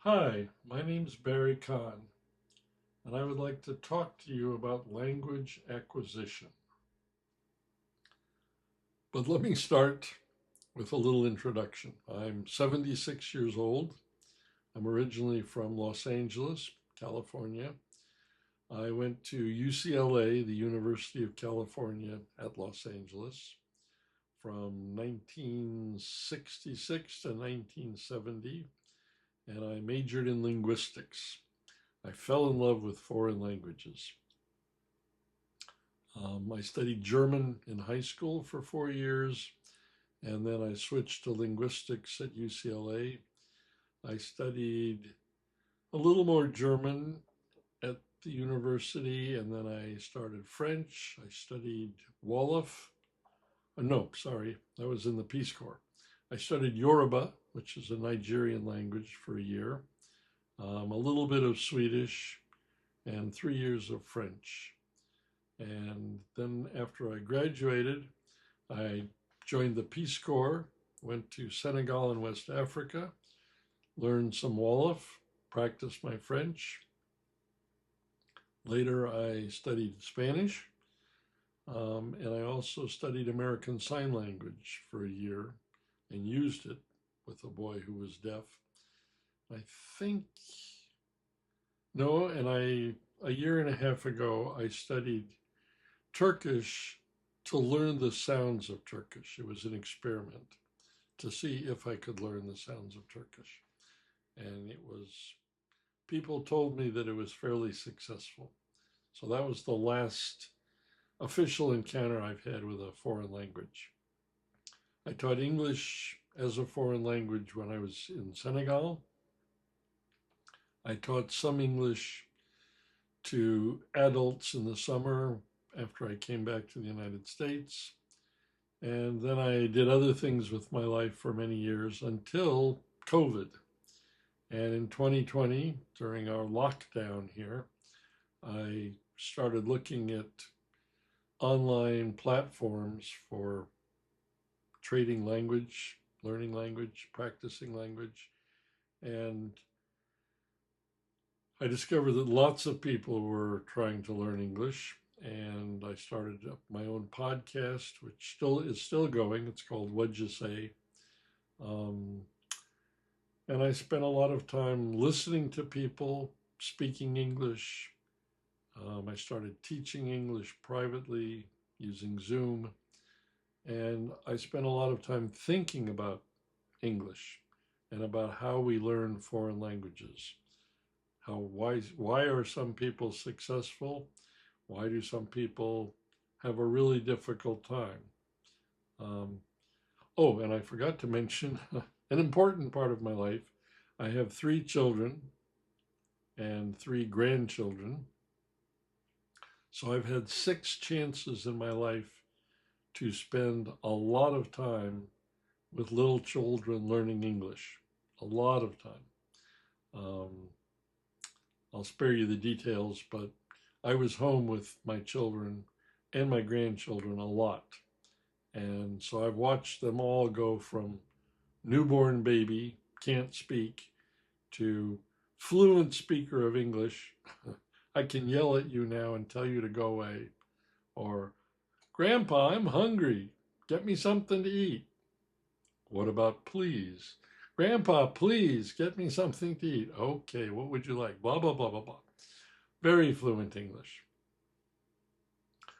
Hi, my name's Barry Kahn, and I would like to talk to you about language acquisition. But let me start with a little introduction. I'm 76 years old. I'm originally from Los Angeles, California. I went to UCLA, the University of California at Los Angeles, from 1966 to 1970, and I majored in linguistics. I fell in love with foreign languages. I studied German in high school for 4 years, and then I switched to linguistics at UCLA. I studied a little more German at the university, and then I started French. I studied Wolof. No, sorry, I was in the Peace Corps. I studied Yoruba, which is a Nigerian language, for a year, a little bit of Swedish, and 3 years of French. And then after I graduated, I joined the Peace Corps, went to Senegal and West Africa, learned some Wolof, practiced my French. Later, I studied Spanish, and I also studied American Sign Language for a year and used it with a boy who was deaf. I think, no, and a year and a half ago, I studied Turkish to learn the sounds of Turkish. It was an experiment to see if I could learn the sounds of Turkish. And people told me that it was fairly successful. So that was the last official encounter I've had with a foreign language. I taught English as a foreign language when I was in Senegal. I taught some English to adults in the summer after I came back to the United States. And then I did other things with my life for many years until COVID. And in 2020, during our lockdown here, I started looking at online platforms for trading language, learning language, practicing language. And I discovered that lots of people were trying to learn English. And I started up my own podcast, which still is still going. It's called What'd You Say? Um, and I spent a lot of time listening to people speaking English. I started teaching English privately using Zoom, and I spent a lot of time thinking about English and about how we learn foreign languages. Why are some people successful? Why do some people have a really difficult time? Um, oh, and I forgot to mention an important part of my life. I have 3 children and 3 grandchildren. So I've had 6 chances in my life to spend a lot of time with little children learning English. A lot of time. Um, I'll spare you the details, but I was home with my children and my grandchildren a lot. And so I've watched them all go from newborn baby, can't speak, to fluent speaker of English. I can yell at you now and tell you to go away. Or, Grandpa, I'm hungry. Get me something to eat. What about please? Grandpa, please get me something to eat. Okay, what would you like? Blah, blah, blah, blah, blah. Very fluent English.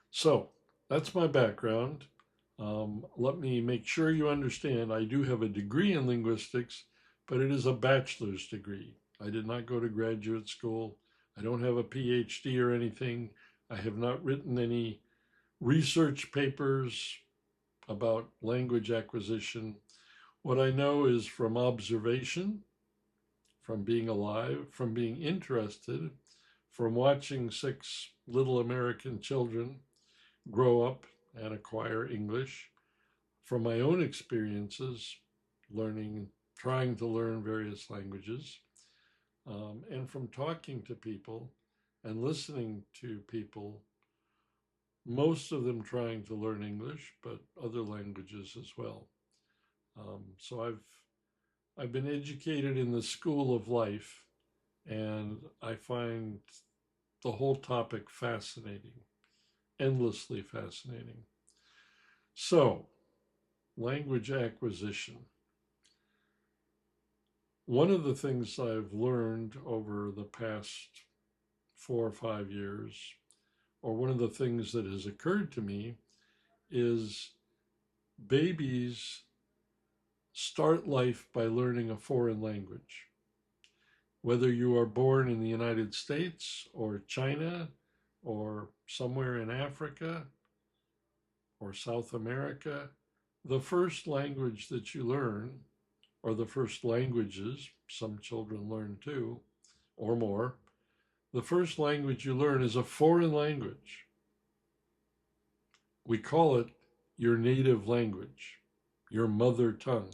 So that's my background. Let me make sure you understand I do have a degree in linguistics, but it is a bachelor's degree. I did not go to graduate school. I don't have a PhD or anything. I have not written any research papers about language acquisition. What I know is from observation, from being alive, from being interested, from watching 6 little American children grow up and acquire English, from my own experiences learning, trying to learn various languages, and from talking to people and listening to people, most of them trying to learn English, but other languages as well. So I've been educated in the school of life, and I find the whole topic fascinating, endlessly fascinating. So, language acquisition. One of the things I've learned over the past 4 or 5 years, or one of the things that has occurred to me, is babies start life by learning a foreign language. Whether you are born in the United States or China or somewhere in Africa or South America, the first language that you learn, or the first languages, some children learn two or more, the first language you learn is a foreign language. We call it your native language, your mother tongue.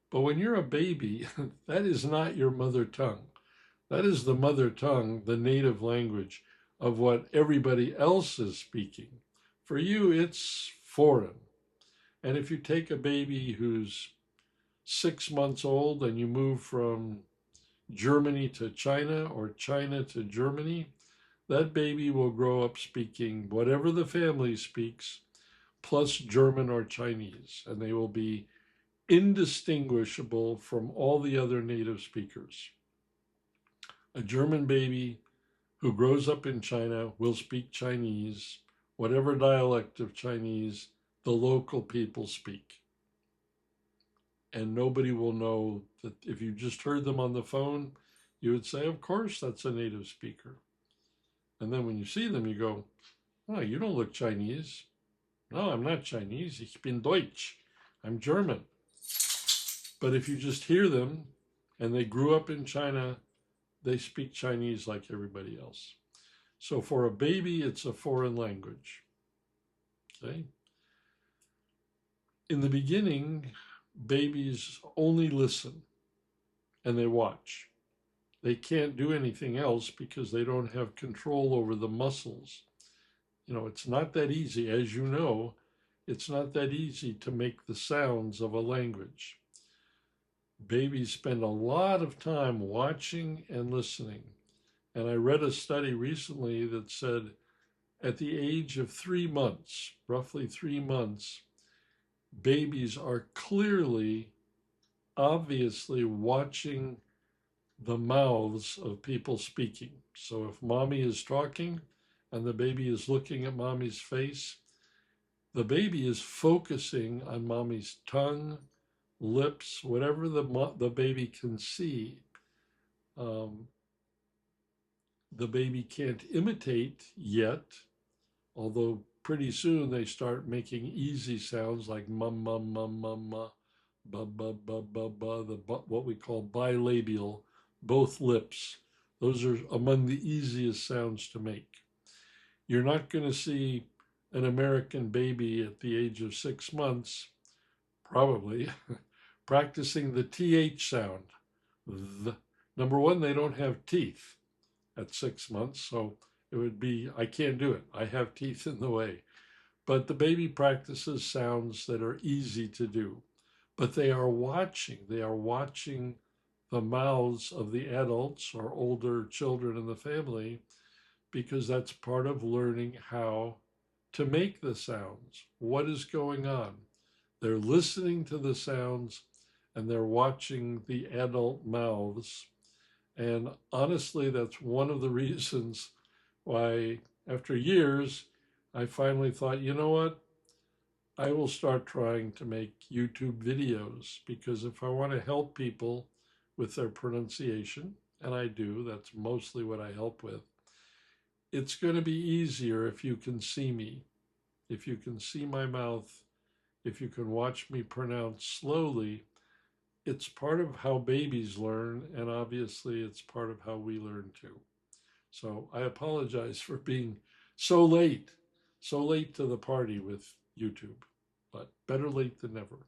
But when you're a baby, that is not your mother tongue. That is the mother tongue, the native language of what everybody else is speaking. For you, it's foreign. And if you take a baby who's 6 months old and you move from Germany to China or China to Germany, that baby will grow up speaking whatever the family speaks, plus German or Chinese, and they will be indistinguishable from all the other native speakers. A German baby who grows up in China will speak Chinese, whatever dialect of Chinese the local people speak. And nobody will know that. If you just heard them on the phone, you would say, of course, that's a native speaker. And then when you see them, you go, oh, you don't look Chinese. No, I'm not Chinese. Ich bin Deutsch. I'm German. But if you just hear them and they grew up in China, they speak Chinese like everybody else. So for a baby, it's a foreign language. Okay. In the beginning, babies only listen and they watch. They can't do anything else because they don't have control over the muscles. It's not that easy. As you know, it's not that easy to make the sounds of a language. Babies spend a lot of time watching and listening. And I read a study recently that said at the age of 3 months, roughly 3 months, babies are clearly, obviously watching the mouths of people speaking. So if mommy is talking and the baby is looking at mommy's face, the baby is focusing on mommy's tongue, lips, whatever the baby can see. The baby can't imitate yet, although pretty soon they start making easy sounds like mum, mum, mum, mum, ma, ba, ba, ba, ba, ba, what we call bilabial, both lips. Those are among the easiest sounds to make. You're not going to see an American baby at the age of 6 months, probably, practicing the TH sound. Number one, they don't have teeth at 6 months, so it would be, I can't do it. I have teeth in the way. But the baby practices sounds that are easy to do. But they are watching the mouths of the adults or older children in the family, because that's part of learning how to make the sounds. What is going on? They're listening to the sounds and they're watching the adult mouths. And honestly, that's one of the reasons why, after years, I finally thought, you know what? I will start trying to make YouTube videos, because if I want to help people with their pronunciation, and I do, that's mostly what I help with, it's going to be easier if you can see me, if you can see my mouth, if you can watch me pronounce slowly. It's part of how babies learn, and obviously it's part of how we learn too. So I apologize for being so late to the party with YouTube, but better late than never.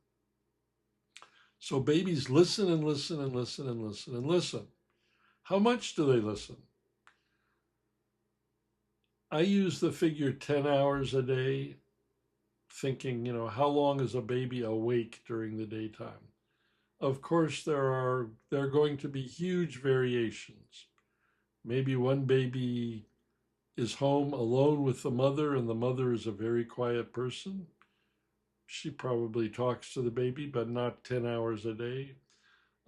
So babies listen and listen and listen and listen and listen. How much do they listen? I use the figure 10 hours a day, thinking, how long is a baby awake during the daytime? of course, there are going to be huge variations. Maybe one baby is home alone with the mother, and the mother is a very quiet person. She probably talks to the baby, but not 10 hours a day.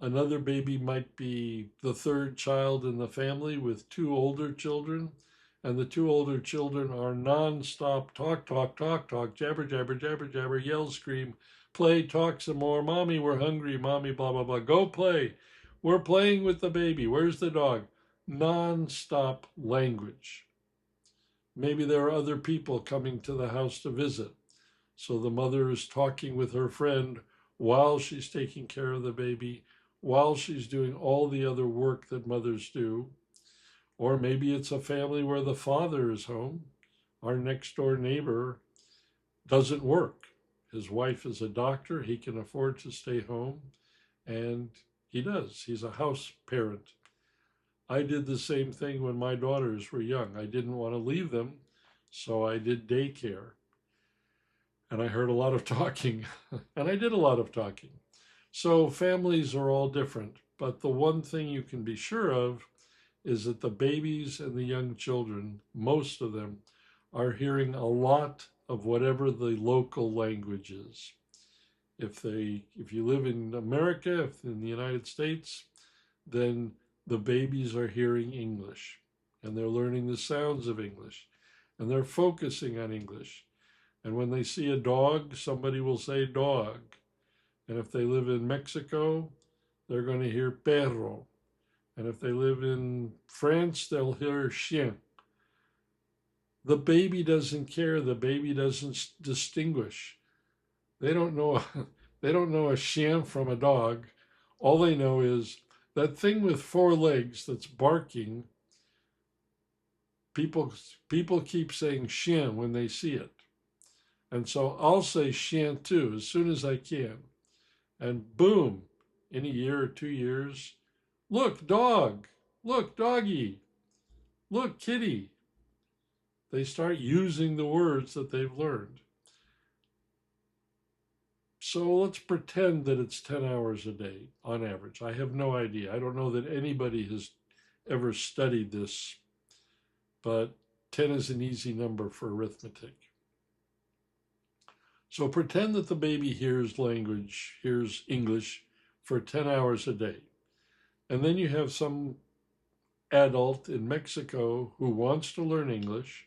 Another baby might be the third child in the family with two older children, and the two older children are non-stop talk, talk, talk, talk, jabber, jabber, jabber, jabber, yell, scream, play, talk some more. Mommy, we're hungry. Mommy, blah, blah, blah. Go play. We're playing with the baby. Where's the dog? Non-stop language. Maybe there are other people coming to the house to visit. So the mother is talking with her friend while she's taking care of the baby, while she's doing all the other work that mothers do. Or maybe it's a family where the father is home. Our next door neighbor doesn't work. His wife is a doctor. He can afford to stay home, and he does. He's a house parent. I did the same thing when my daughters were young. I didn't want to leave them, so I did daycare. And I heard a lot of talking, and I did a lot of talking. So families are all different, but the one thing you can be sure of is that the babies and the young children, most of them, are hearing a lot of whatever the local language is. If you live in America, if in the United States, then the babies are hearing English, and they're learning the sounds of English, and they're focusing on English. And when they see a dog, somebody will say dog. And if they live in Mexico, they're going to hear perro. And if they live in France, they'll hear chien. The baby doesn't care. The baby doesn't distinguish. They don't know. They don't know a chien from a dog. All they know is that thing with four legs that's barking. People keep saying chien when they see it. And so I'll say chien too as soon as I can. And boom, in a year or 2 years, look, dog, look, doggy, look, kitty. They start using the words that they've learned. So let's pretend that it's 10 hours a day on average. I have no idea. I don't know that anybody has ever studied this, but 10 is an easy number for arithmetic. So pretend that the baby hears English for 10 hours a day. And then you have some adult in Mexico who wants to learn English,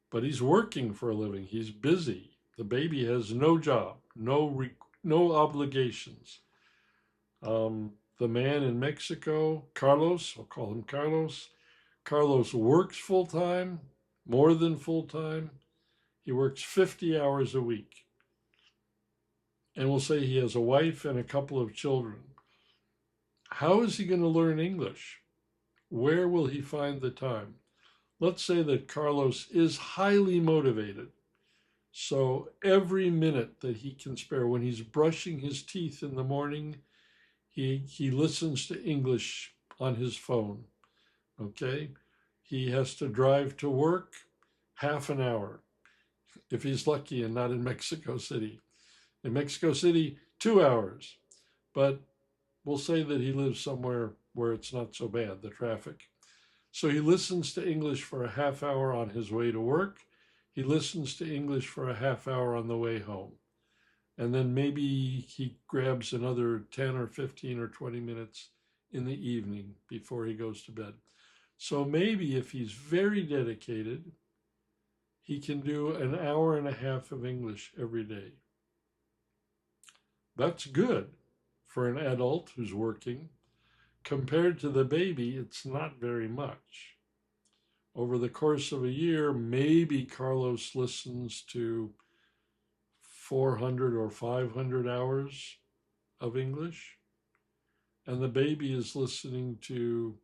but he's working for a living. He's busy. The baby has no job, no obligations. The man in Mexico, Carlos, I'll call him Carlos. Carlos works full time, more than full time. He works 50 hours a week. And we'll say he has a wife and a couple of children. How is he going to learn English? Where will he find the time? Let's say that Carlos is highly motivated. So every minute that he can spare, when he's brushing his teeth in the morning, he listens to English on his phone. Okay? He has to drive to work half an hour, if he's lucky and not in Mexico City. In Mexico City, 2 hours. But we'll say that he lives somewhere where it's not so bad, the traffic. So he listens to English for a half hour on his way to work. He listens to English for a half hour on the way home. And then maybe he grabs another 10 or 15 or 20 minutes in the evening before he goes to bed. So maybe if he's very dedicated, he can do an hour and a half of English every day. That's good for an adult who's working. Compared to the baby, it's not very much. Over the course of a year, maybe Carlos listens to 400 or 500 hours of English, and the baby is listening to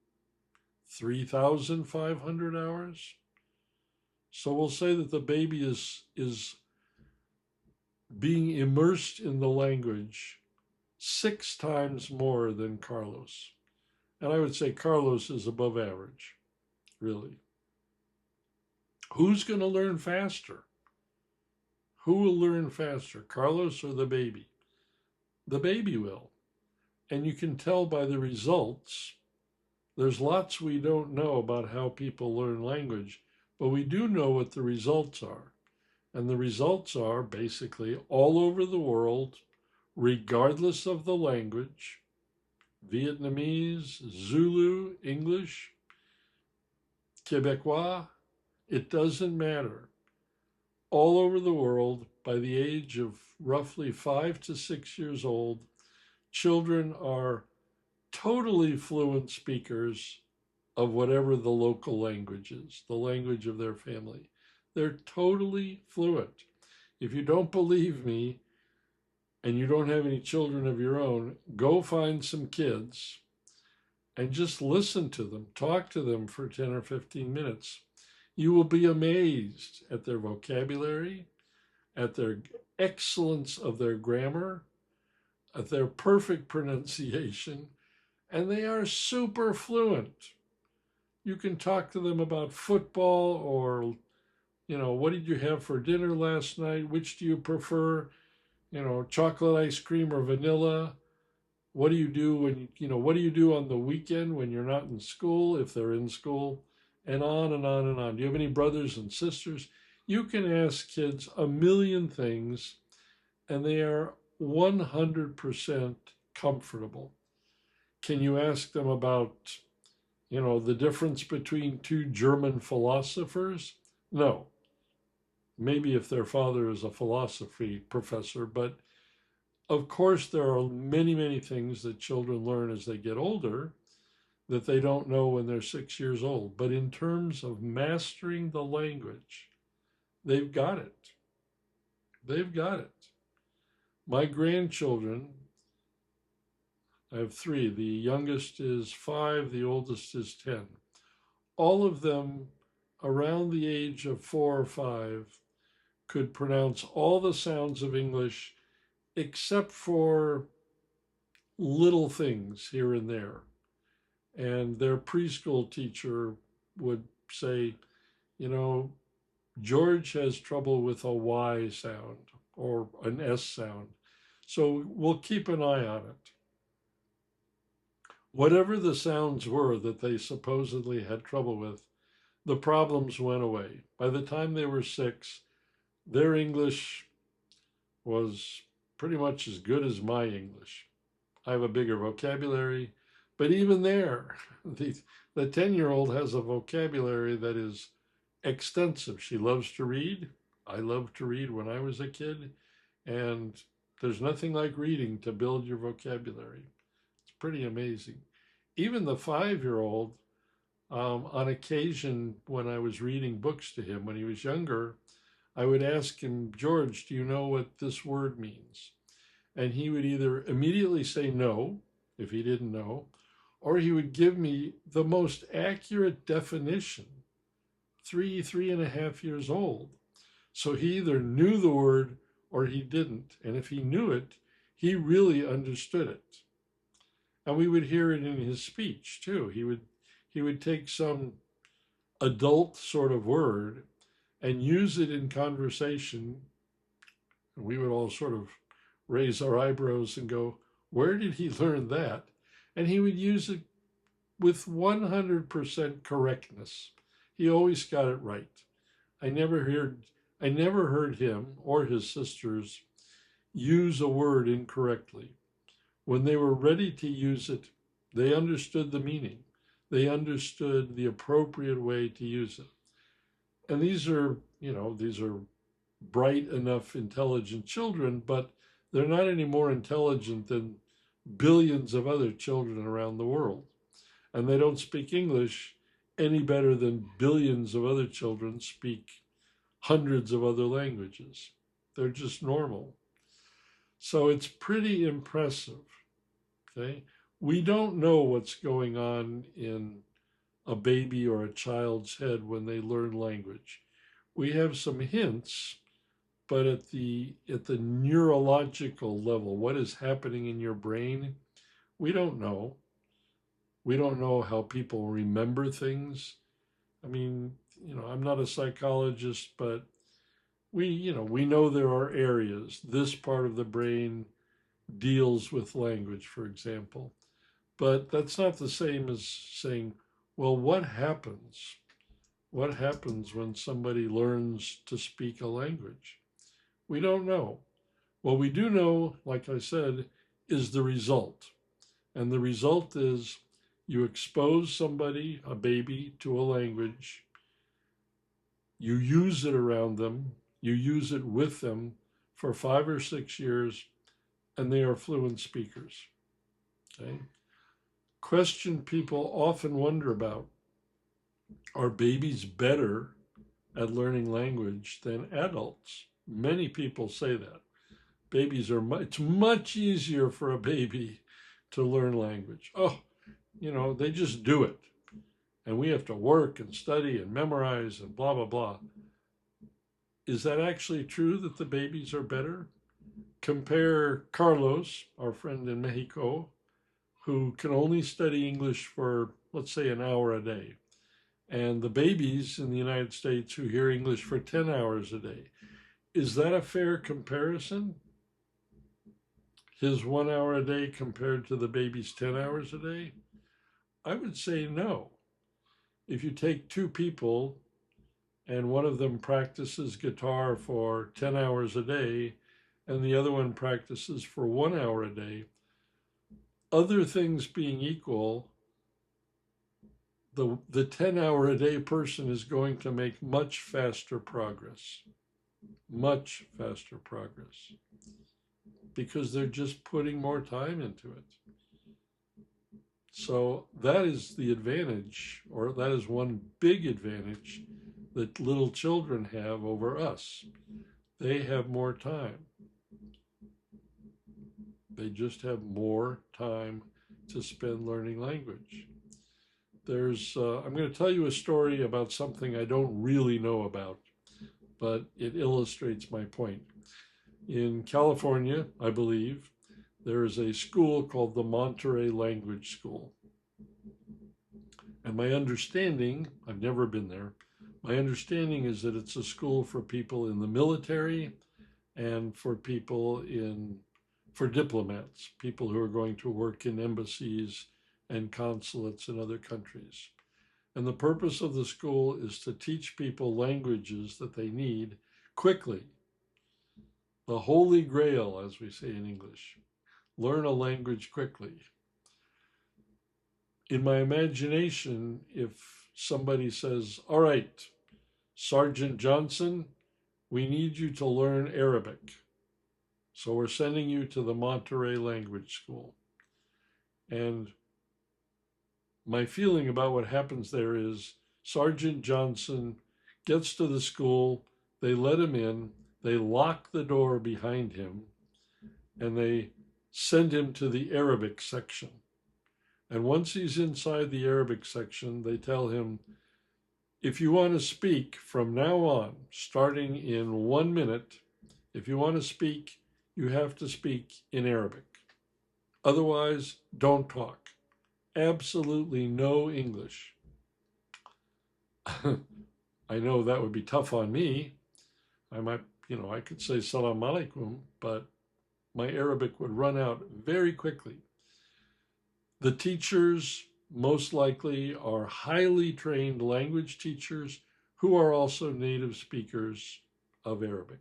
3,500 hours. So we'll say that the baby is being immersed in the language 6 times more than Carlos. And I would say Carlos is above average, really. Who's going to learn faster? Who will learn faster, Carlos or the baby? The baby will. And you can tell by the results. There's lots we don't know about how people learn language, but we do know what the results are. And the results are basically all over the world, regardless of the language, Vietnamese, Zulu, English, Quebecois, it doesn't matter. All over the world, by the age of roughly 5 to 6 years old, children are totally fluent speakers of whatever the local language is, the language of their family. They're totally fluent. If you don't believe me and you don't have any children of your own, go find some kids and just listen to them, talk to them for 10 or 15 minutes. You will be amazed at their vocabulary, at their excellence of their grammar, at their perfect pronunciation, and they are super fluent. You can talk to them about football or, what did you have for dinner last night? Which do you prefer? Chocolate ice cream or vanilla? What do you do what do you do on the weekend when you're not in school, if they're in school? And on and on and on. Do you have any brothers and sisters? You can ask kids a million things, and they are 100% comfortable. Can you ask them about, the difference between two German philosophers? No. Maybe if their father is a philosophy professor, but of course there are many, many things that children learn as they get older that they don't know when they're 6 years old. But in terms of mastering the language, they've got it. They've got it. My grandchildren, I have three. The youngest is 5, the oldest is 10. All of them around the age of 4 or 5 could pronounce all the sounds of English except for little things here and there. And their preschool teacher would say, George has trouble with a Y sound or an S sound. So we'll keep an eye on it. Whatever the sounds were that they supposedly had trouble with, the problems went away. By the time they were 6, their English was pretty much as good as my English. I have a bigger vocabulary, but even there, the 10-year-old has a vocabulary that is extensive. She loves to read. I loved to read when I was a kid, and there's nothing like reading to build your vocabulary. It's pretty amazing. Even the 5-year-old, on occasion when I was reading books to him when he was younger, I would ask him, George, do you know what this word means? And he would either immediately say no, if he didn't know, or he would give me the most accurate definition, 3.5 years old. So he either knew the word or he didn't. And if he knew it, he really understood it. And we would hear it in his speech too. He would take some adult sort of word and use it in conversation. And we would all sort of raise our eyebrows and go, where did he learn that? And he would use it with 100% correctness. He always got it right. I never heard him or his sisters use a word incorrectly. When they were ready to use it, they understood the meaning. They understood the appropriate way to use it. And these are bright enough, intelligent children, but they're not any more intelligent than billions of other children around the world. And they don't speak English any better than billions of other children speak hundreds of other languages. They're just normal. So it's pretty impressive, okay? We don't know what's going on in a baby or a child's head when they learn language. We have some hints, but at the neurological level, what is happening in your brain, we don't know. We don't know how people remember things. I mean, I'm not a psychologist, but we know there are areas, this part of the brain deals with language, for example. But that's not the same as saying, well, what happens? What happens when somebody learns to speak a language? We don't know. What we do know, like I said, is the result. And the result is you expose somebody, a baby, to a language, you use it around them, you use it with them for 5 or 6 years, and they are fluent speakers. Okay? Question people often wonder about: are babies better at learning language than adults? Many people say that. Babies are it's much easier for a baby to learn language. Oh, they just do it. And we have to work and study and memorize and blah, blah, blah. Is that actually true that the babies are better? Compare Carlos, our friend in Mexico, who can only study English for, let's say, an hour a day, and the babies in the United States who hear English for 10 hours a day. Is that a fair comparison? His 1 hour a day compared to the baby's 10 hours a day? I would say no. If you take two people and one of them practices guitar for 10 hours a day and the other one practices for 1 hour a day, other things being equal, the 10 hour a day person is going to make much faster progress, because they're just putting more time into it. So that is the advantage, or that is one big advantage that little children have over us. They have more time. They just have more time to spend learning language. I'm going to tell you a story about something I don't really know about, but it illustrates my point. In California, I believe, there is a school called the Monterey Language School. And my understanding, I've never been there, my understanding is that it's a school for people in the military and for for diplomats, people who are going to work in embassies and consulates in other countries. And the purpose of the school is to teach people languages that they need quickly. The Holy Grail, as we say in English. Learn a language quickly. In my imagination, if somebody says, all right, Sergeant Johnson, we need you to learn Arabic. So we're sending you to the Monterey Language School. And my feeling about what happens there is Sergeant Johnson gets to the school, they let him in, they lock the door behind him, and they send him to the Arabic section. And once he's inside the Arabic section, they tell him, if you want to speak from now on, starting in 1 minute, if you want to speak, you have to speak in Arabic. Otherwise, don't talk. Absolutely no English. I know that would be tough on me. I could say salam alaikum, but my Arabic would run out very quickly. The teachers most likely are highly trained language teachers who are also native speakers of Arabic.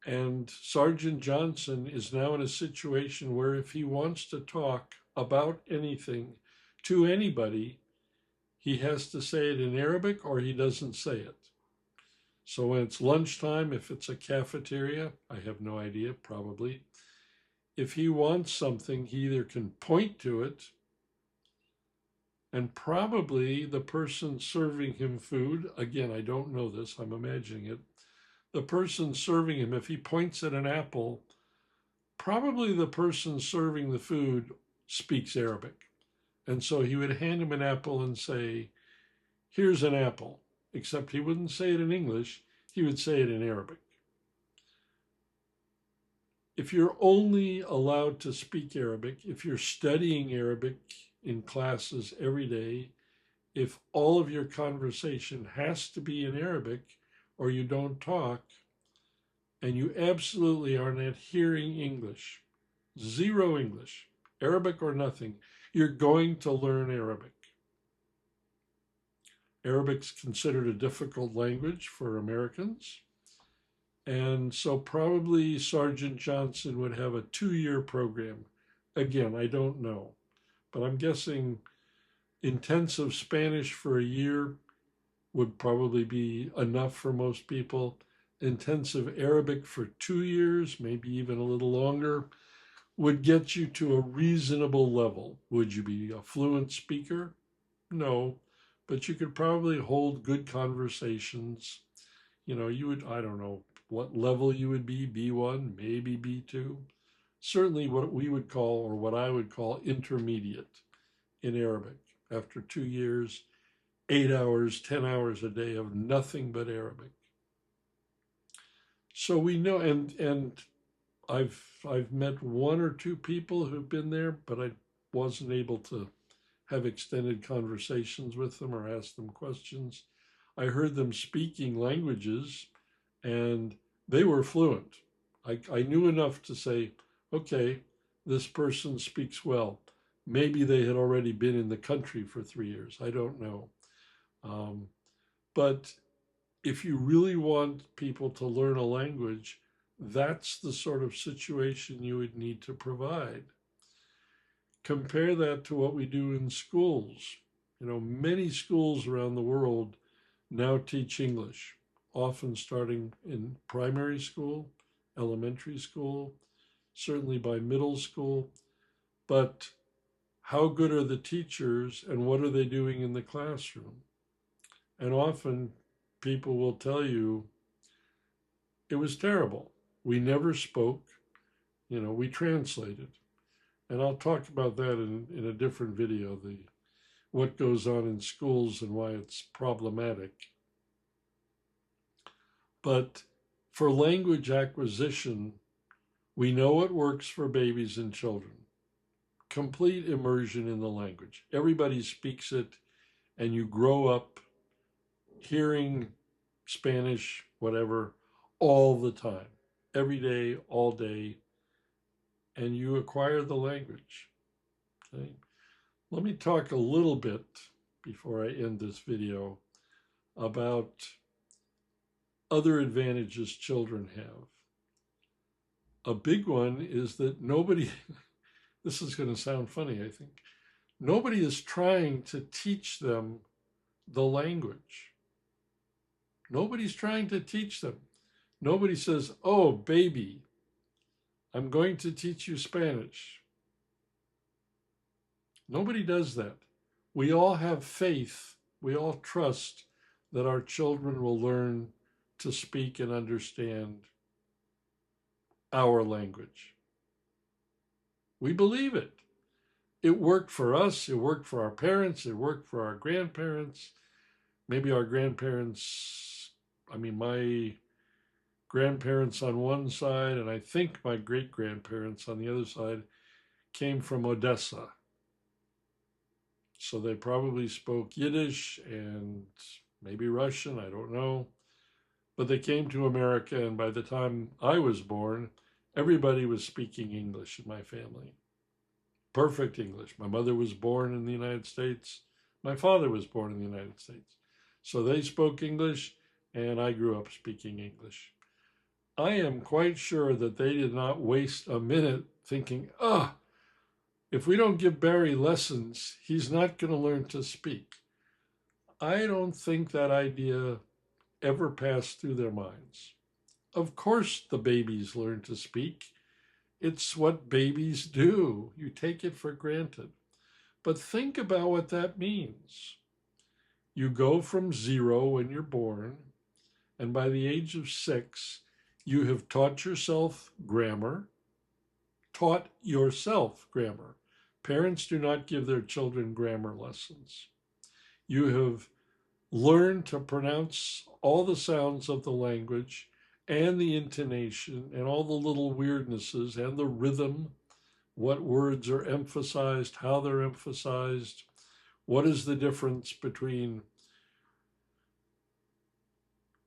And Sergeant Johnson is now in a situation where if he wants to talk about anything to anybody, he has to say it in Arabic or he doesn't say it. So when it's lunchtime, if it's a cafeteria, I have no idea, probably. If he wants something, he either can point to it, and probably the person serving him food, again, I don't know this, I'm imagining it, the person serving him, if he points at an apple, probably the person serving the food speaks Arabic. And so he would hand him an apple and say, here's an apple, except he wouldn't say it in English, he would say it in Arabic. If you're only allowed to speak Arabic, if you're studying Arabic in classes every day, if all of your conversation has to be in Arabic or you don't talk, and you absolutely are not hearing English, zero English, Arabic or nothing, you're going to learn Arabic. Arabic's considered a difficult language for Americans. And so probably Sergeant Johnson would have a 2-year program. Again, I don't know, but I'm guessing intensive Spanish for a year would probably be enough for most people. Intensive Arabic for 2 years, maybe even a little longer, would get you to a reasonable level. Would you be a fluent speaker? No, but you could probably hold good conversations. You would, I don't know what level you would be, B1, maybe B2. Certainly what we would call, or what I would call, intermediate in Arabic. After 2 years, 8 hours, 10 hours a day of nothing but Arabic. So we know, and I've met one or two people who've been there, but I wasn't able to have extended conversations with them or ask them questions. I heard them speaking languages, and they were fluent. I knew enough to say, okay, this person speaks well. Maybe they had already been in the country for 3 years. I don't know. But if you really want people to learn a language, that's the sort of situation you would need to provide. Compare that to what we do in schools. Many schools around the world now teach English, often starting in primary school, elementary school, certainly by middle school. But how good are the teachers and what are they doing in the classroom? And often people will tell you it was terrible. We never spoke, we translated. And I'll talk about that in a different video, what goes on in schools and why it's problematic. But for language acquisition, we know it works for babies and children. Complete immersion in the language. Everybody speaks it, and you grow up hearing Spanish, whatever, all the time, every day, all day, and you acquire the language. Okay? Let me talk a little bit before I end this video about other advantages children have. A big one is that nobody, this is going to sound funny, I think, nobody is trying to teach them the language. Nobody's trying to teach them. Nobody says, oh, baby, I'm going to teach you Spanish. Nobody does that. We all have faith. We all trust that our children will learn to speak and understand our language. We believe it. It worked for us. It worked for our parents. It worked for our grandparents. Maybe our grandparents, my grandparents on one side, and I think my great-grandparents on the other side, came from Odessa. So they probably spoke Yiddish and maybe Russian, I don't know. But they came to America, and by the time I was born, everybody was speaking English in my family. Perfect English. My mother was born in the United States. My father was born in the United States. So they spoke English, and I grew up speaking English. I am quite sure that they did not waste a minute thinking, if we don't give Barry lessons, he's not going to learn to speak. I don't think that idea ever passed through their minds. Of course the babies learn to speak. It's what babies do. You take it for granted. But think about what that means. You go from 0 when you're born, and by the age of 6, you have taught yourself grammar. Parents do not give their children grammar lessons. You have learned to pronounce all the sounds of the language and the intonation and all the little weirdnesses and the rhythm, what words are emphasized, how they're emphasized, what is the difference between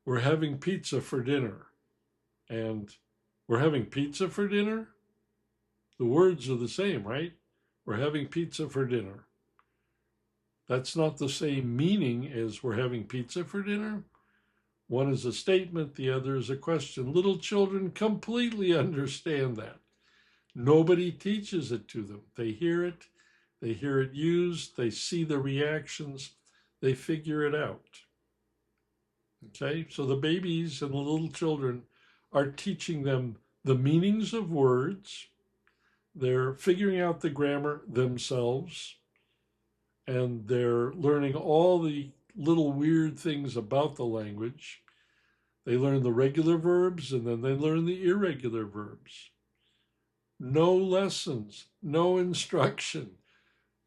we're having pizza for dinner and we're having pizza for dinner. The words are the same, right? We're having pizza for dinner. That's not the same meaning as we're having pizza for dinner. One is a statement, the other is a question. Little children completely understand that. Nobody teaches it to them. They hear it used, they see the reactions, they figure it out. Okay, so the babies and the little children are teaching them the meanings of words. They're figuring out the grammar themselves, and they're learning all the little weird things about the language. They learn the regular verbs and then they learn the irregular verbs. No lessons, no instruction.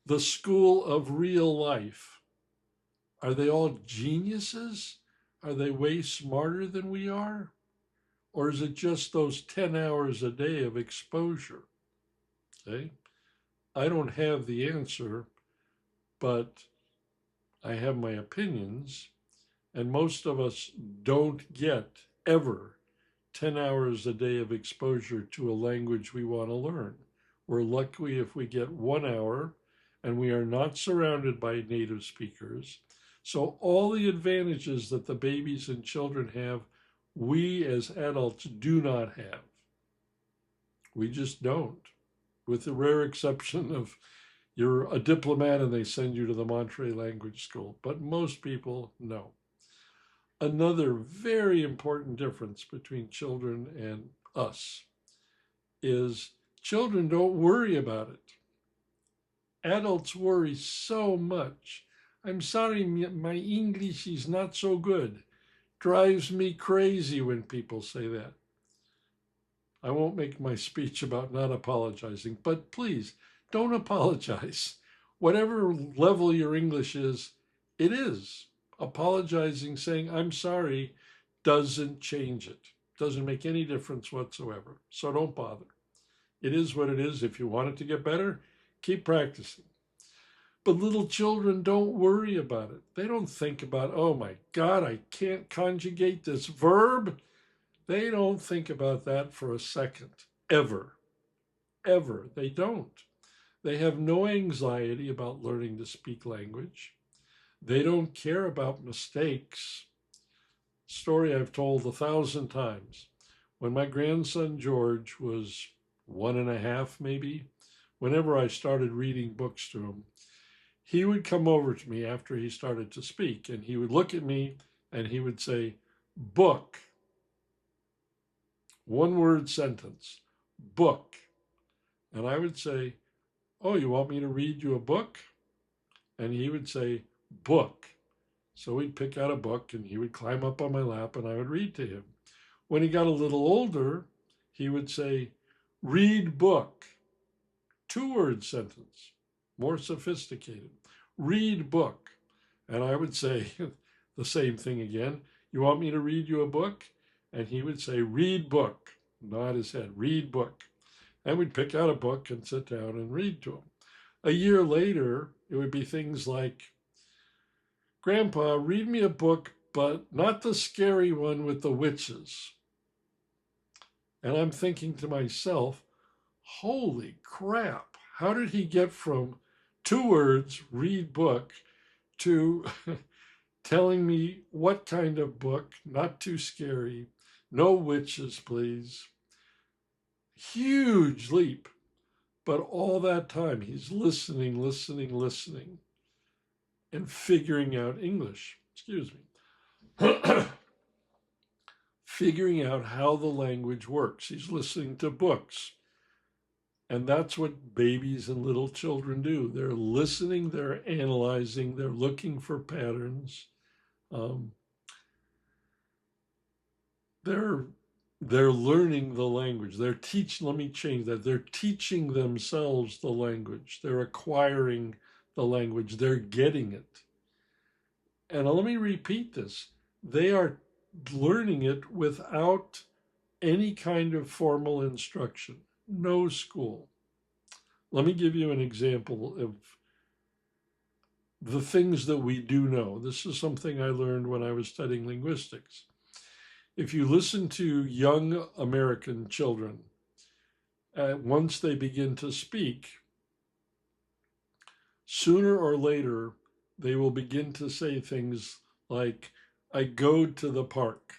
The school of real life. Are they all geniuses? Are they way smarter than we are? Or is it just those 10 hours a day of exposure? Okay? I don't have the answer, but I have my opinions, and most of us don't get ever 10 hours a day of exposure to a language we want to learn. We're lucky if we get 1 hour, and we are not surrounded by native speakers. So all the advantages that the babies and children have, we as adults do not have. We just don't, with the rare exception of you're a diplomat and they send you to the Monterey Language School. But most people, no. Another very important difference between children and us is children don't worry about it. Adults worry so much. I'm sorry, my English is not so good. Drives me crazy when people say that. I won't make my speech about not apologizing, but please don't apologize. Whatever level your English is, it is. Apologizing, saying, I'm sorry, doesn't change it. Doesn't make any difference whatsoever. So don't bother. It is what it is. If you want it to get better, keep practicing. But little children don't worry about it. They don't think about, oh my God, I can't conjugate this verb. They don't think about that for a second, ever. Ever. They don't. They have no anxiety about learning to speak language. They don't care about mistakes. Story I've told 1,000 times. When my grandson George was 1.5, maybe, whenever I started reading books to him, he would come over to me after he started to speak, and he would look at me and he would say, book. One word sentence, book. And I would say, oh, you want me to read you a book? And he would say, book. So we'd pick out a book and he would climb up on my lap and I would read to him. When he got a little older, he would say, read book. 2-word sentence, more sophisticated. Read book. And I would say the same thing again. You want me to read you a book? And he would say, read book. Nod his head, read book. And we'd pick out a book and sit down and read to him. A year later, it would be things like, Grandpa, read me a book, but not the scary one with the witches. And I'm thinking to myself, holy crap, how did he get from 2 words, read book, to telling me what kind of book, not too scary, no witches, please. Huge leap. But all that time, he's listening, and figuring out English. Excuse me. Figuring out how the language works. He's listening to books. And that's what babies and little children do. They're listening, they're analyzing, they're looking for patterns. They're learning the language. Let me change that. They're teaching themselves the language. They're acquiring the language. They're getting it. And let me repeat this. They are learning it without any kind of formal instruction. No school. Let me give you an example of the things that we do know. This is something I learned when I was studying linguistics. If you listen to young American children, once they begin to speak, sooner or later, they will begin to say things like, I goed to the park.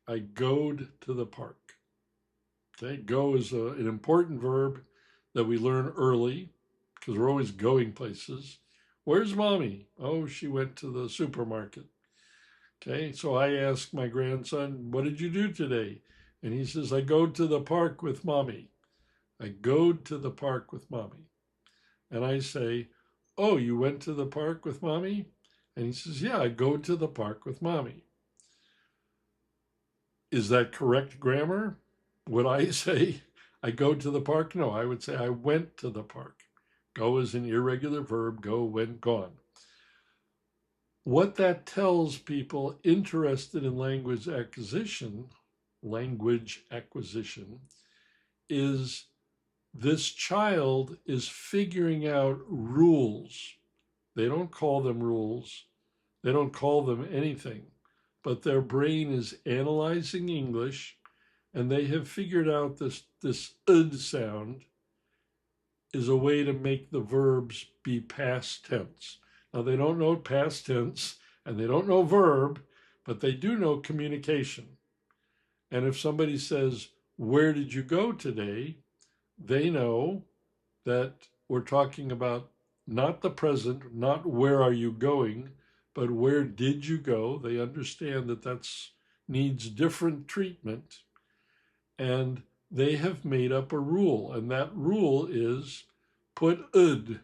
I goed to the park. Okay, go is an important verb that we learn early because we're always going places. Where's mommy? Oh, she went to the supermarket. Okay, so I ask my grandson, what did you do today? And he says, I go to the park with mommy. I go to the park with mommy. And I say, oh, you went to the park with mommy? And he says, yeah, I go to the park with mommy. Is that correct grammar? Would I say, I go to the park? No, I would say, I went to the park. Go is an irregular verb, go, went, gone. What that tells people interested in language acquisition is this child is figuring out rules. They don't call them rules. They don't call them anything, but their brain is analyzing English, and they have figured out this ud sound is a way to make the verbs be past tense. Now, they don't know past tense and they don't know verb, but they do know communication. And if somebody says, where did you go today? They know that we're talking about not the present, not where are you going, but where did you go? They understand that that's needs different treatment. And they have made up a rule. And that rule is put ud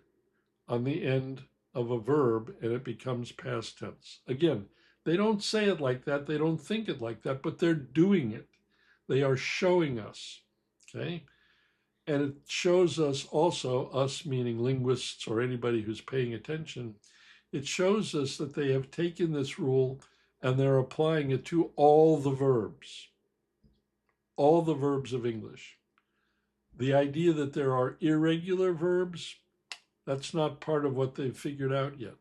on the end of a verb and it becomes past tense. Again, they don't say it like that. They don't think it like that, but they're doing it. They are showing us, okay? And it shows us also, us meaning linguists or anybody who's paying attention, it shows us that they have taken this rule and they're applying it to all the verbs of English. The idea that there are irregular verbs, that's not part of what they've figured out yet.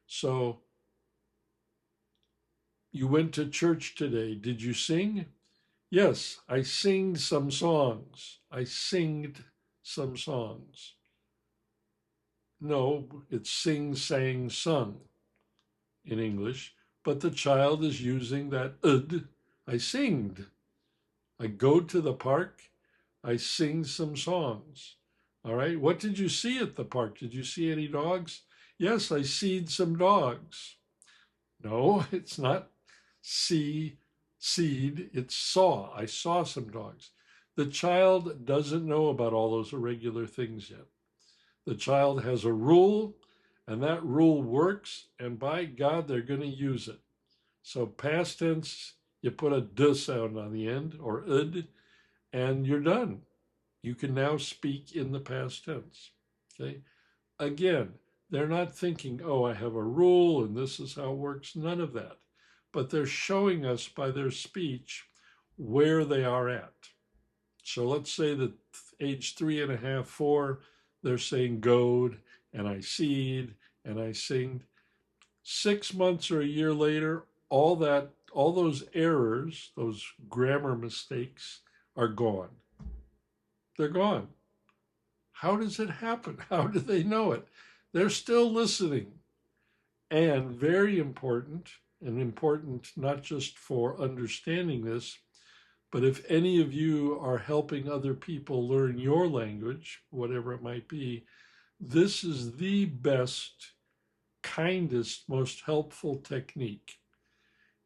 So, you went to church today. Did you sing? Yes, I sing some songs. I singed some songs. No, it's sing, sang, sung in English, but the child is using that ud. I singed. I go to the park. I sing some songs. All right. What did you see at the park? Did you see any dogs? Yes, I seed some dogs. No, it's not seed, it's saw. I saw some dogs. The child doesn't know about all those irregular things yet. The child has a rule, and that rule works, and by God, they're going to use it. So past tense, you put a d sound on the end, or ud, and you're done. You can now speak in the past tense, okay? Again, they're not thinking, oh, I have a rule and this is how it works. None of that. But they're showing us by their speech where they are at. So let's say that age 3.5, 4, they're saying goed and I seed and I singed. 6 months or a year later, all those errors, those grammar mistakes are gone. They're gone. How does it happen? How do they know it? They're still listening. And very important, and important not just for understanding this, but if any of you are helping other people learn your language, whatever it might be, this is the best, kindest, most helpful technique.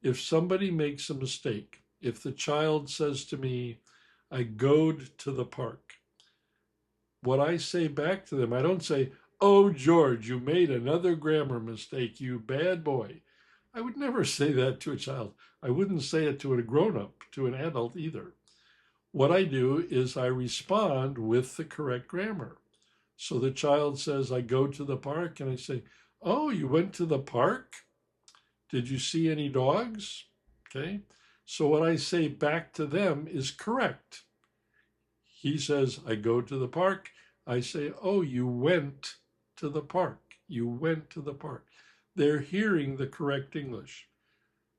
If somebody makes a mistake, if the child says to me, I goed to the park, what I say back to them, I don't say, oh, George, you made another grammar mistake, you bad boy. I would never say that to a child. I wouldn't say it to a grown-up, to an adult either. What I do is I respond with the correct grammar. So the child says, I go to the park, and I say, oh, you went to the park? Did you see any dogs? Okay. So what I say back to them is correct. He says, I go to the park. I say, oh, you went to the park. You went to the park. They're hearing the correct English.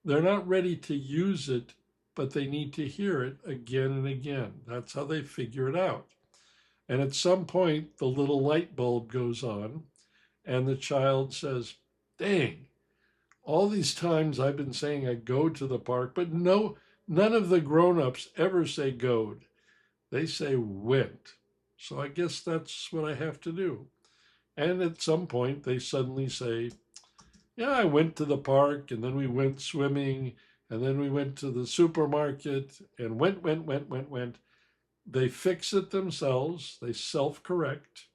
They're not ready to use it, but they need to hear it again and again. That's how they figure it out. And at some point, the little light bulb goes on, and the child says, dang, all these times I've been saying I go to the park, but no, none of the grown-ups ever say goed. They say went. So I guess that's what I have to do. And at some point, they suddenly say, yeah, I went to the park, and then we went swimming, and then we went to the supermarket, and went. They fix it themselves, they self correct,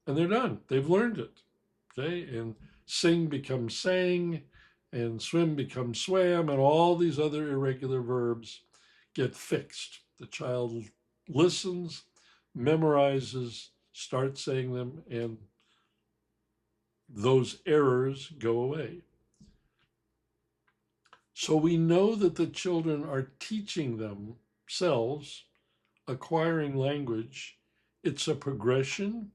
and they're done. They've learned it. Okay. And sing becomes sang, and swim becomes swam, and all these other irregular verbs get fixed. The child listens, memorizes, starts saying them, and those errors go away. So we know that the children are teaching themselves, acquiring language. It's a progression.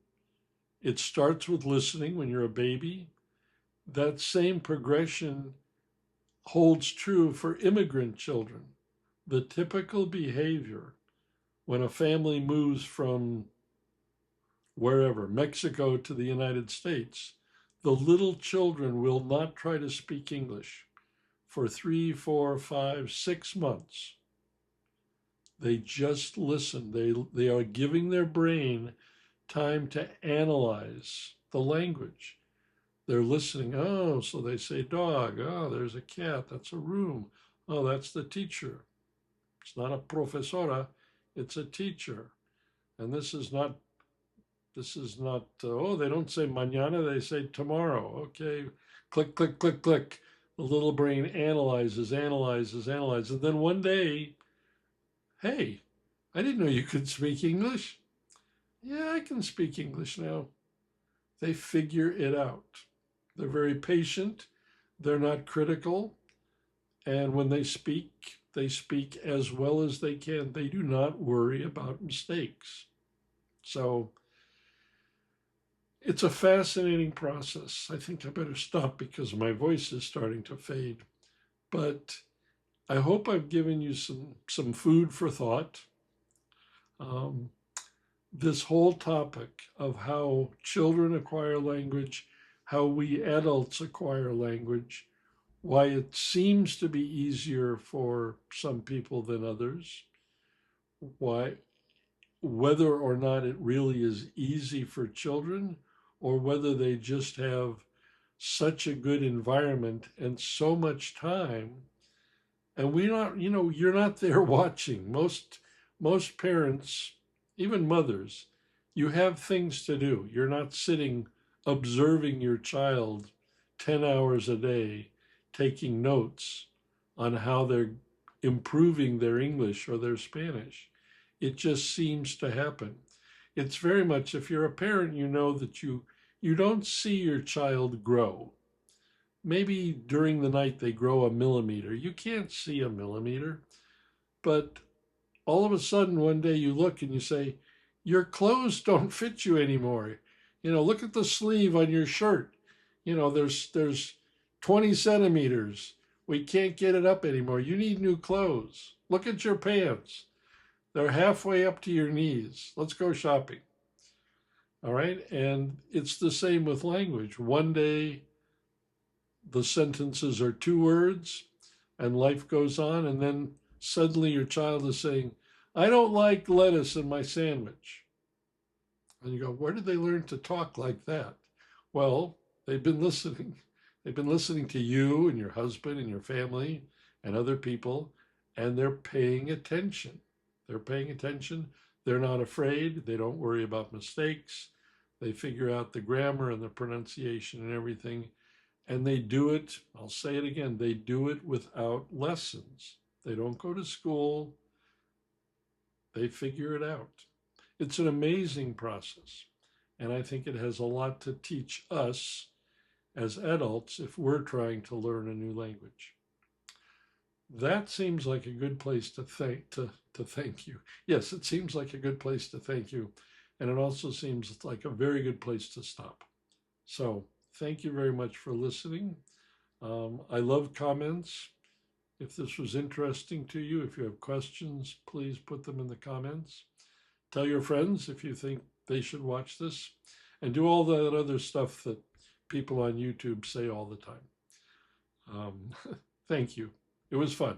It starts with listening when you're a baby. That same progression holds true for immigrant children. The typical behavior when a family moves from wherever, Mexico to the United States, the little children will not try to speak English for 3, 4, 5, 6 months. They just listen. They are giving their brain time to analyze the language. They're listening. Oh, so they say dog. Oh, there's a cat. That's a room. Oh, that's the teacher. It's not a profesora. It's a teacher. And this is not, oh, they don't say mañana. They say tomorrow. Okay. Click, click, click, click. The little brain analyzes. And then one day, hey, I didn't know you could speak English. Yeah, I can speak English now. They figure it out. They're very patient. They're not critical. And when they speak as well as they can. They do not worry about mistakes. So it's a fascinating process. I think I better stop because my voice is starting to fade. But I hope I've given you some food for thought. This whole topic of how children acquire language, how we adults acquire language, why it seems to be easier for some people than others, why, whether or not it really is easy for children, or whether they just have such a good environment and so much time. And we're not, you're not there watching. Most parents, even mothers, you have things to do. You're not sitting observing your child 10 hours a day, taking notes on how they're improving their English or their Spanish. It just seems to happen. It's very much, if you're a parent, you know that you don't see your child grow. Maybe during the night they grow a millimeter. You can't see a millimeter, but all of a sudden one day you look and you say, your clothes don't fit you anymore. Look at the sleeve on your shirt. There's 20 centimeters. We can't get it up anymore. You need new clothes. Look at your pants. They're halfway up to your knees. Let's go shopping. All right. And it's the same with language. One day the sentences are 2 words and life goes on. And then suddenly your child is saying, I don't like lettuce in my sandwich. And you go, where did they learn to talk like that? Well, they've been listening. They've been listening to you and your husband and your family and other people, and they're paying attention. They're paying attention. They're not afraid. They don't worry about mistakes. They figure out the grammar and the pronunciation and everything. And they do it, I'll say it again, they do it without lessons. They don't go to school. They figure it out. It's an amazing process. And I think it has a lot to teach us as adults if we're trying to learn a new language. That seems like a good place to thank you. Yes, it seems like a good place to thank you. And it also seems like a very good place to stop. So thank you very much for listening. I love comments. If this was interesting to you, if you have questions, please put them in the comments. Tell your friends if you think they should watch this, and do all that other stuff that people on YouTube say all the time. Thank you. It was fun.